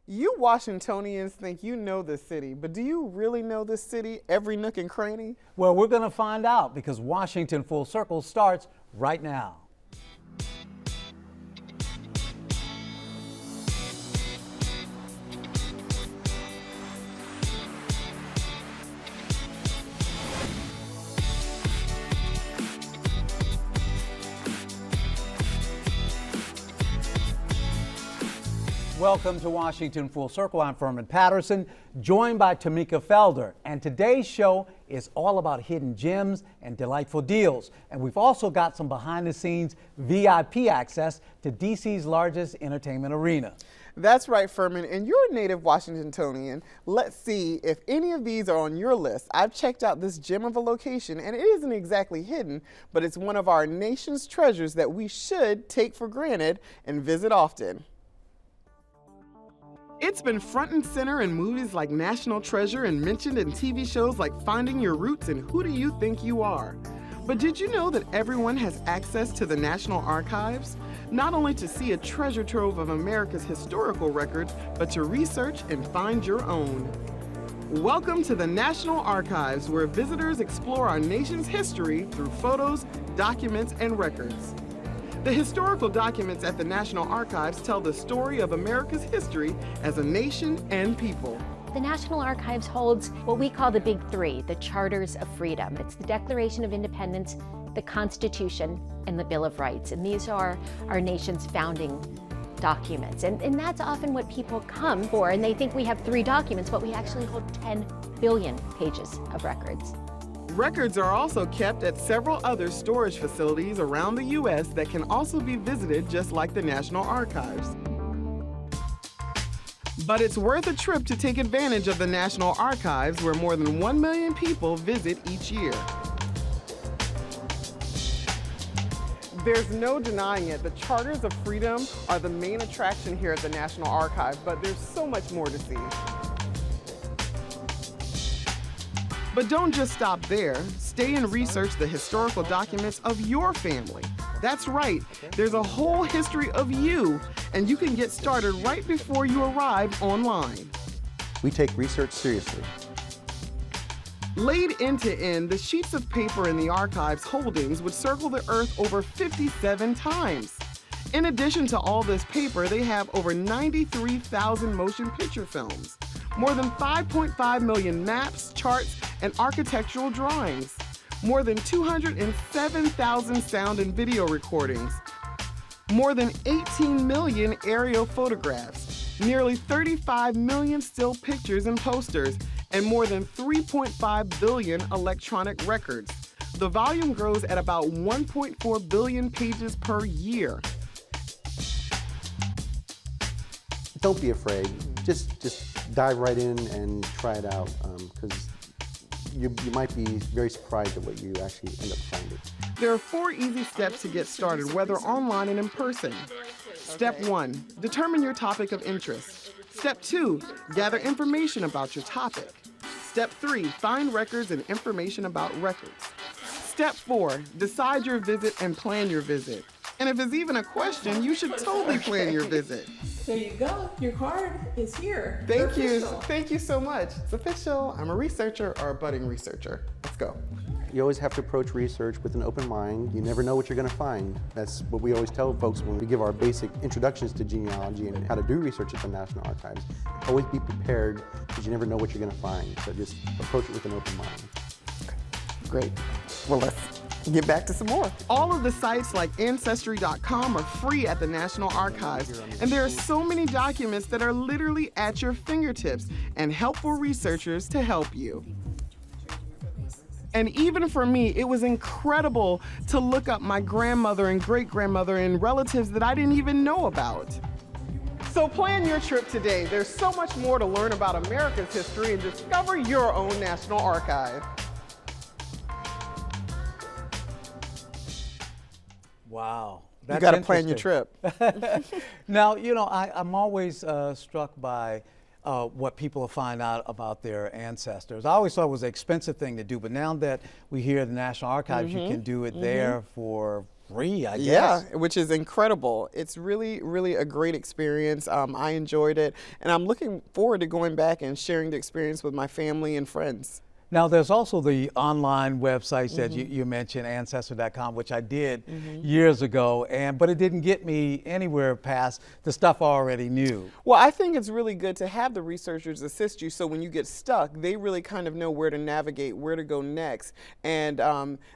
You Washingtonians think you know this city, but do you really know this city, every nook and cranny? Well, we're going to find out because Washington Full Circle starts right now. Welcome to Washington Full Circle. I'm Furman Patterson, joined by Tamika Felder. And today's show is all about hidden gems and delightful deals. And we've also got some behind-the-scenes VIP access to DC's largest entertainment arena. That's right, Furman, and you're a native Washingtonian. Let's see if any of these are on your list. I've checked out this gem of a location, and it isn't exactly hidden, but it's one of our nation's treasures that we should take for granted and visit often. It's been front and center in movies like National Treasure and mentioned in TV shows like Finding Your Roots and Who Do You Think You Are? But did you know that everyone has access to the National Archives? Not only to see a treasure trove of America's historical records, but to research and find your own. Welcome to the National Archives, where visitors explore our nation's history through photos, documents, and records. The historical documents at the National Archives tell the story of America's history as a nation and people. The National Archives holds what we call the Big Three, the Charters of Freedom. It's the Declaration of Independence, the Constitution, and the Bill of Rights. And these are our nation's founding documents. And that's often what people come for. And they think we have 3 documents, but we actually hold 10 billion pages of records. Records are also kept at several other storage facilities around the U.S. that can also be visited just like the National Archives. But it's worth a trip to take advantage of the National Archives, where more than 1 million people visit each year. There's no denying it, the Charters of Freedom are the main attraction here at the National Archives, but there's so much more to see. But don't just stop there. Stay and research the historical documents of your family. That's right, there's a whole history of you, and you can get started right before you arrive online. We take research seriously. Laid end to end, the sheets of paper in the archives holdings would circle the earth over 57 times. In addition to all this paper, they have over 93,000 motion picture films, more than 5.5 million maps, charts, and architectural drawings, more than 207,000 sound and video recordings, more than 18 million aerial photographs, nearly 35 million still pictures and posters, and more than 3.5 billion electronic records. The volume grows at about 1.4 billion pages per year. Don't be afraid. Just dive right in and try it out, because you might be very surprised at what you actually end up finding. There are 4 easy steps to get started, whether online and in person. Step 1, determine your topic of interest. Step 2, gather information about your topic. Step 3, find records and information about records. Step 4, decide your visit and plan your visit. And if it's even a question, you should totally plan your visit. There you go. Your card is here. Thank you. Thank you so much. It's official. I'm a researcher or a budding researcher. Let's go. You always have to approach research with an open mind. You never know what you're going to find. That's what we always tell folks when we give our basic introductions to genealogy and how to do research at the National Archives. Always be prepared, because you never know what you're going to find. So just approach it with an open mind. Great. Well, let's get back to some more. All of the sites like Ancestry.com are free at the National Archives, and there are so many documents that are literally at your fingertips and helpful researchers to help you. And even for me, it was incredible to look up my grandmother and great-grandmother and relatives that I didn't even know about. So plan your trip today. There's so much more to learn about America's history and discover your own National Archive. Wow. You got to plan your trip. Now, you know, I'm always struck by what people find out about their ancestors. I always thought it was an expensive thing to do, but now that we hear the National Archives, you can do it there for free, I Yeah, guess. which is incredible. It's really, really a great experience. I enjoyed it, and I'm looking forward to going back and sharing the experience with my family and friends. Now, there's also the online websites that you mentioned, Ancestor.com, which I did years ago, but it didn't get me anywhere past the stuff I already knew. Well, I think it's really good to have the researchers assist you, so when you get stuck, they really kind of know where to navigate, where to go next, and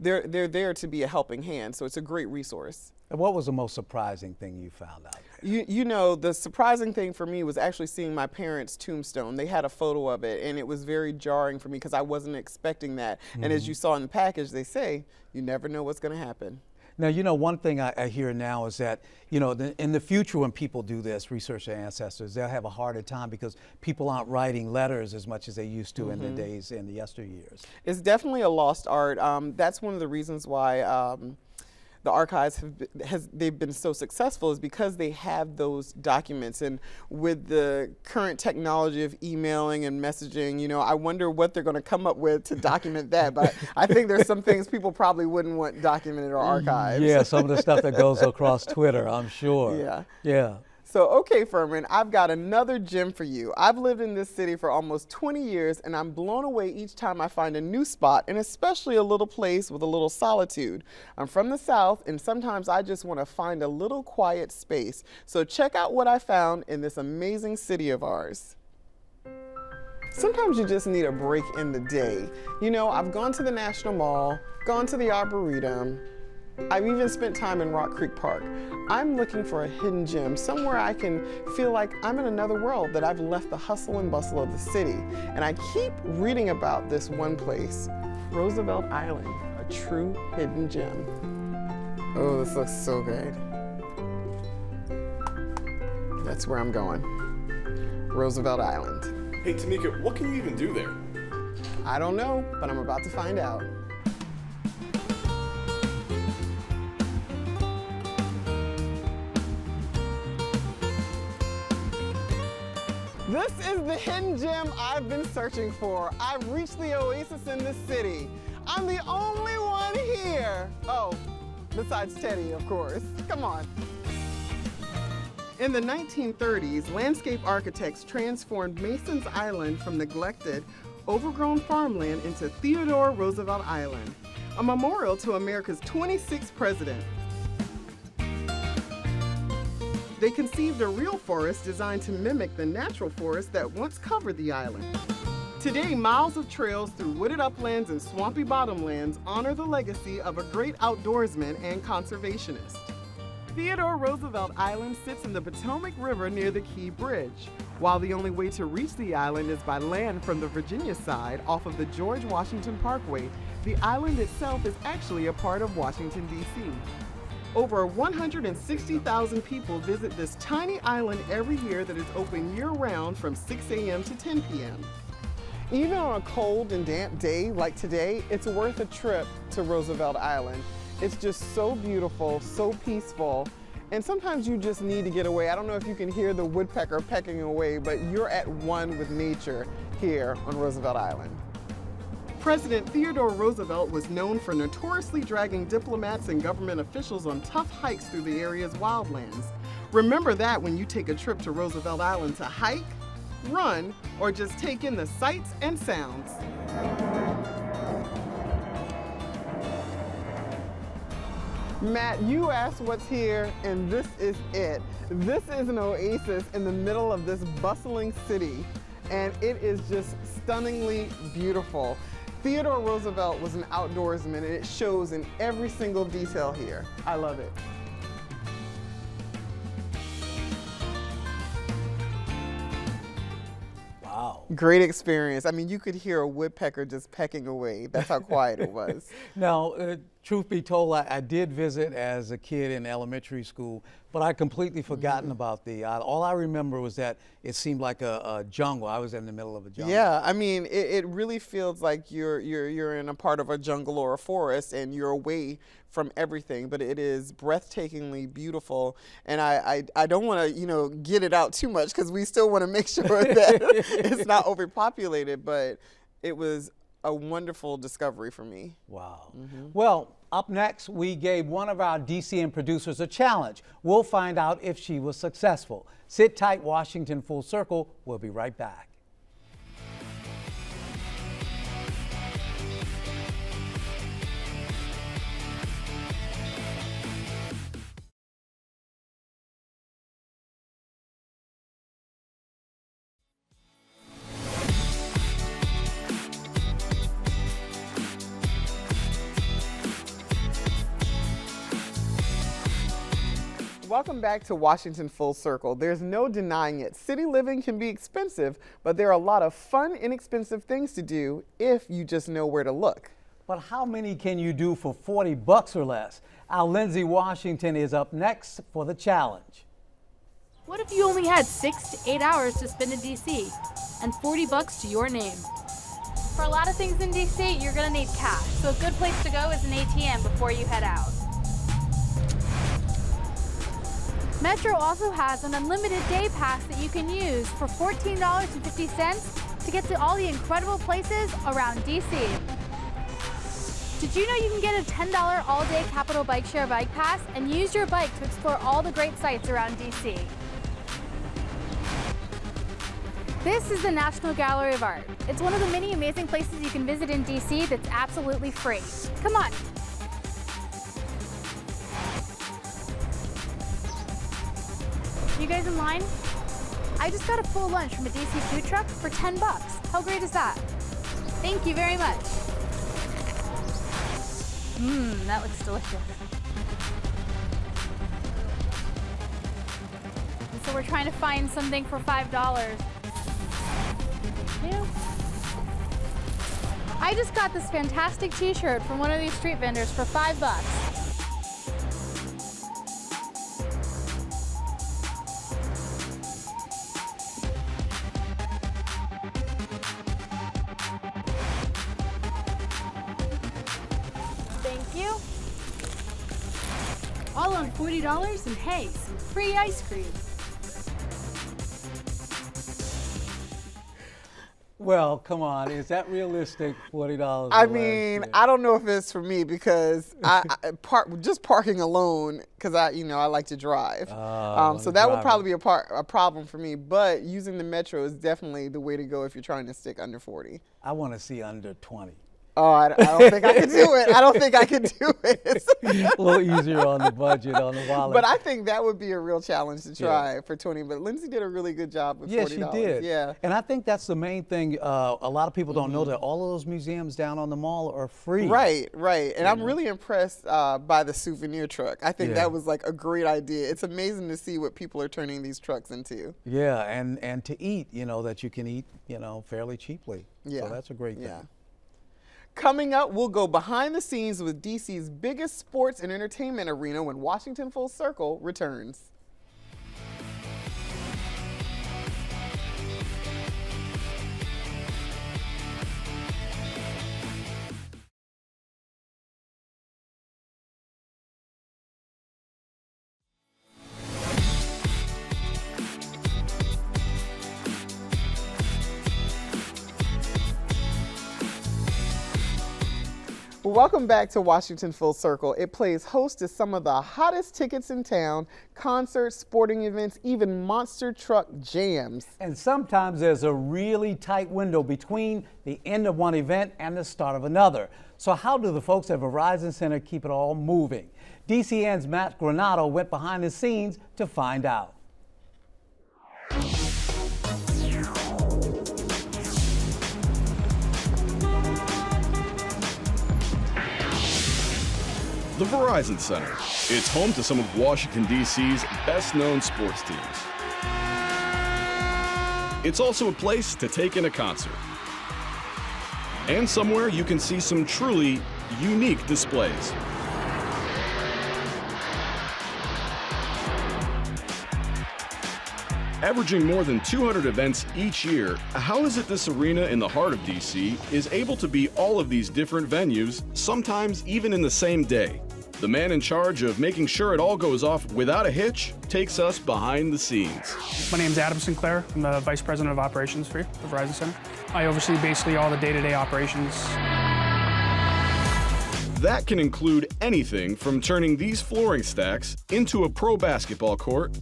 they're there to be a helping hand. So it's a great resource. And what was the most surprising thing you found out there? You know, the surprising thing for me was actually seeing my parents' tombstone. They had a photo of it, and it was very jarring for me because I wasn't expecting that. And as you saw in the package, they say, you never know what's going to happen. Now, you know, one thing I hear now is that, you know, in the future when people do this, research their ancestors, they'll have a harder time because people aren't writing letters as much as they used to in the days, in the yesteryears. It's definitely a lost art. That's one of the reasons why the archives they've been so successful, is because they have those documents. And with the current technology of emailing and messaging, you know, I wonder what they're going to come up with to document that. But I think there's some things people probably wouldn't want documented or archived. Yeah, some of the stuff that goes across Twitter, I'm sure. Yeah. Yeah. So, okay, Furman, I've got another gem for you. I've lived in this city for almost 20 years, and I'm blown away each time I find a new spot, and especially a little place with a little solitude. I'm from the South, and sometimes I just want to find a little quiet space. So check out what I found in this amazing city of ours. Sometimes you just need a break in the day. You know, I've gone to the National Mall, gone to the Arboretum, I've even spent time in Rock Creek Park. I'm looking for a hidden gem, somewhere I can feel like I'm in another world, that I've left the hustle and bustle of the city. And I keep reading about this one place, Roosevelt Island, a true hidden gem. Oh, this looks so good. That's where I'm going, Roosevelt Island. Hey Tamika, what can you even do there? I don't know, but I'm about to find out. This is the hidden gem I've been searching for. I've reached the oasis in the city. I'm the only one here. Oh, besides Teddy, of course. Come on. In the 1930s, landscape architects transformed Mason's Island from neglected, overgrown farmland into Theodore Roosevelt Island, a memorial to America's 26th president. They conceived a real forest designed to mimic the natural forest that once covered the island. Today, miles of trails through wooded uplands and swampy bottomlands honor the legacy of a great outdoorsman and conservationist. Theodore Roosevelt Island sits in the Potomac River near the Key Bridge. While the only way to reach the island is by land from the Virginia side off of the George Washington Parkway, the island itself is actually a part of Washington, D.C. Over 160,000 people visit this tiny island every year that is open year-round from 6 a.m. to 10 p.m. Even on a cold and damp day like today, it's worth a trip to Roosevelt Island. It's just so beautiful, so peaceful, and sometimes you just need to get away. I don't know if you can hear the woodpecker pecking away, but you're at one with nature here on Roosevelt Island. President Theodore Roosevelt was known for notoriously dragging diplomats and government officials on tough hikes through the area's wildlands. Remember that when you take a trip to Roosevelt Island to hike, run, or just take in the sights and sounds. Matt, you asked what's here, and this is it. This is an oasis in the middle of this bustling city, and it is just stunningly beautiful. Theodore Roosevelt was an outdoorsman, and it shows in every single detail here. I love it. Wow. Great experience. I mean, you could hear a woodpecker just pecking away. That's how quiet it was. Now, truth be told, I did visit as a kid in elementary school, but I completely forgotten about the island. All I remember was that it seemed like a jungle. I was in the middle of a jungle. Yeah, I mean, it really feels like you're in a part of a jungle or a forest, and you're away from everything, but it is breathtakingly beautiful. And I don't want to, get it out too much, because we still want to make sure that it's not overpopulated, but it was a wonderful discovery for me. Wow. Well, Up next, we gave one of our DCN producers a challenge. We'll find out if she was successful. Sit tight, Washington Full Circle. We'll be right back. Welcome back to Washington Full Circle. There's no denying it. City living can be expensive, but there are a lot of fun, inexpensive things to do if you just know where to look. But how many can you do for $40 or less? Our Lindsay Washington is up next for the challenge. What if you only had 6 to 8 hours to spend in DC and $40 to your name? For a lot of things in DC, you're gonna need cash, so a good place to go is an ATM before you head out. Metro also has an unlimited day pass that you can use for $14.50 to get to all the incredible places around DC. Did you know you can get a $10 all-day Capital Bike Share bike pass and use your bike to explore all the great sites around DC? This is the National Gallery of Art. It's one of the many amazing places you can visit in DC that's absolutely free. Come on. You guys in line? I just got a full lunch from a DC food truck for $10. How great is that? Thank you very much. That looks delicious. And so we're trying to find something for $5. Yeah. I just got this fantastic t-shirt from one of these street vendors for $5. Thank you. All on $40 and hey, some free ice cream. Well, come on, is that realistic, $40? I mean, I don't know if it's for me because just parking alone, because I like to drive. So that would probably be a problem for me. But using the Metro is definitely the way to go if you're trying to stick under 40. I want to see under 20. Oh, I don't think I could do it. I don't think I could do it. A little easier on the budget, on the wallet. But I think that would be a real challenge to try for 20. But Lindsay did a really good job with $40. Yeah, she did. Yeah. And I think that's the main thing. A lot of people don't know that all of those museums down on the mall are free. Right. And I'm really impressed by the souvenir truck. I think that was like a great idea. It's amazing to see what people are turning these trucks into. Yeah, and to eat, that you can eat, fairly cheaply. Yeah. So that's a great thing. Yeah. Coming up, we'll go behind the scenes with DC's biggest sports and entertainment arena when Washington Full Circle returns. Welcome back to Washington Full Circle. It plays host to some of the hottest tickets in town, concerts, sporting events, even monster truck jams. And sometimes there's a really tight window between the end of one event and the start of another. So how do the folks at Verizon Center keep it all moving? DCN's Matt Granato went behind the scenes to find out. The Verizon Center. It's home to some of Washington, D.C.'s best-known sports teams. It's also a place to take in a concert. And somewhere you can see some truly unique displays. Averaging more than 200 events each year, how is it this arena in the heart of DC is able to be all of these different venues, sometimes even in the same day? The man in charge of making sure it all goes off without a hitch takes us behind the scenes. My name's Adam Sinclair. I'm the Vice President of Operations for the Verizon Center. I oversee basically all the day-to-day operations. That can include anything from turning these flooring stacks into a pro basketball court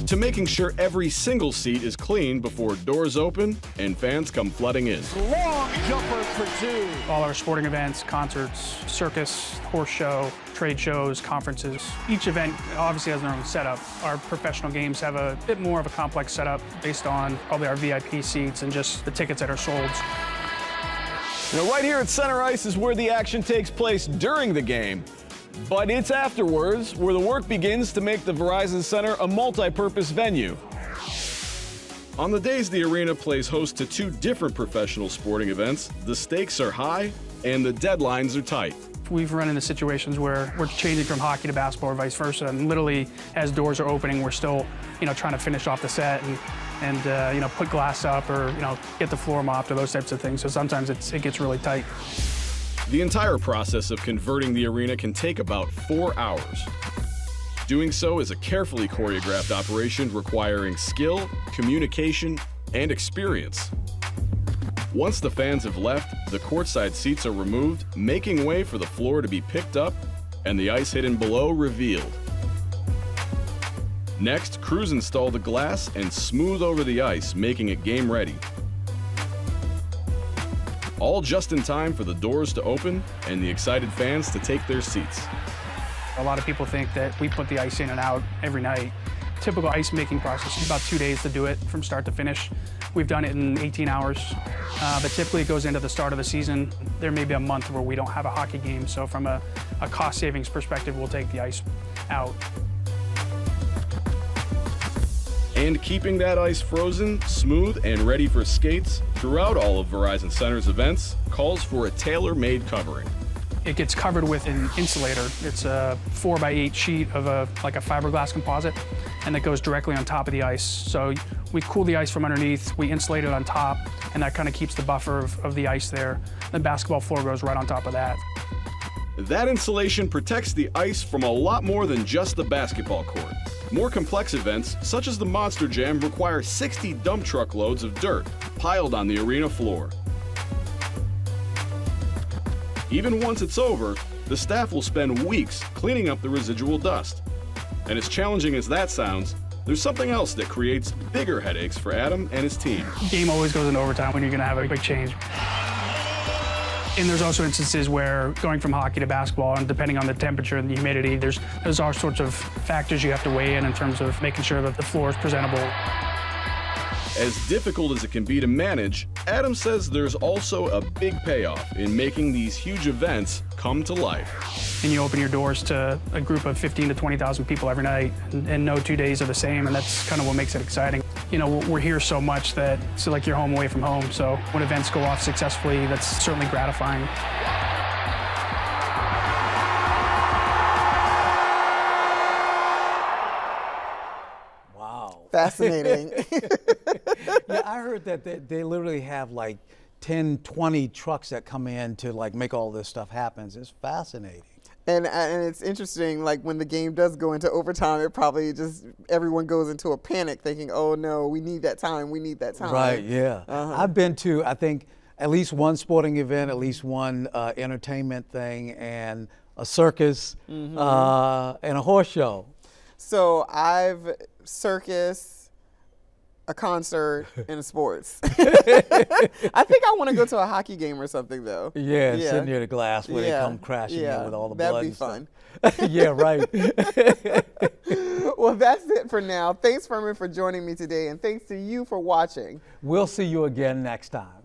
to making sure every single seat is clean before doors open and fans come flooding in. Long jumper for two. All our sporting events, concerts, circus, horse show, trade shows, conferences. Each event obviously has their own setup. Our professional games have a bit more of a complex setup based on probably our VIP seats and just the tickets that are sold. Now, right here at Center Ice is where the action takes place during the game. But it's afterwards where the work begins to make the Verizon Center a multi-purpose venue. On the days the arena plays host to two different professional sporting events, the stakes are high and the deadlines are tight. We've run into situations where we're changing from hockey to basketball or vice versa, and literally as doors are opening, we're still, trying to finish off the set and put glass up or, get the floor mopped or those types of things. So sometimes it gets really tight. The entire process of converting the arena can take about 4 hours. Doing so is a carefully choreographed operation requiring skill, communication, and experience. Once the fans have left, the courtside seats are removed, making way for the floor to be picked up and the ice hidden below revealed. Next, crews install the glass and smooth over the ice, making it game ready. All just in time for the doors to open and the excited fans to take their seats. A lot of people think that we put the ice in and out every night. Typical ice making process is about 2 days to do it from start to finish. We've done it in 18 hours, but typically it goes into the start of the season. There may be a month where we don't have a hockey game, so from a cost savings perspective, we'll take the ice out. And keeping that ice frozen, smooth, and ready for skates throughout all of Verizon Center's events calls for a tailor-made covering. It gets covered with an insulator. It's a 4x8 sheet of a fiberglass composite, and that goes directly on top of the ice. So we cool the ice from underneath, we insulate it on top, and that kind of keeps the buffer of the ice there. The basketball floor goes right on top of that. That insulation protects the ice from a lot more than just the basketball court. More complex events, such as the Monster Jam, require 60 dump truck loads of dirt piled on the arena floor. Even once it's over, the staff will spend weeks cleaning up the residual dust. And as challenging as that sounds, there's something else that creates bigger headaches for Adam and his team. Game always goes into overtime when you're going to have a big change. And there's also instances where going from hockey to basketball, and depending on the temperature and the humidity, there's all sorts of factors you have to weigh in terms of making sure that the floor is presentable. As difficult as it can be to manage, Adam says there's also a big payoff in making these huge events come to life. And you open your doors to a group of 15 to 20,000 people every night, and no 2 days are the same, and that's kind of what makes it exciting. We're here so much that it's like you're home away from home, so when events go off successfully, that's certainly gratifying. Wow. Fascinating. Yeah, I heard that they literally have like 10, 20 trucks that come in to like make all this stuff happen. It's fascinating. And it's interesting, like when the game does go into overtime, it probably just, everyone goes into a panic thinking, oh no, we need that time, we need that time. Right, yeah. I've been to, I think, at least one sporting event, at least one entertainment thing, and a circus, and a horse show. So I've circus, a concert, and a sports. I think I want to go to a hockey game or something though. Yeah, sit near the glass where they come crashing in with all the blood. That'd be fun. Yeah, right. Well, that's it for now. Thanks, Furman, for joining me today, and thanks to you for watching. We'll see you again next time.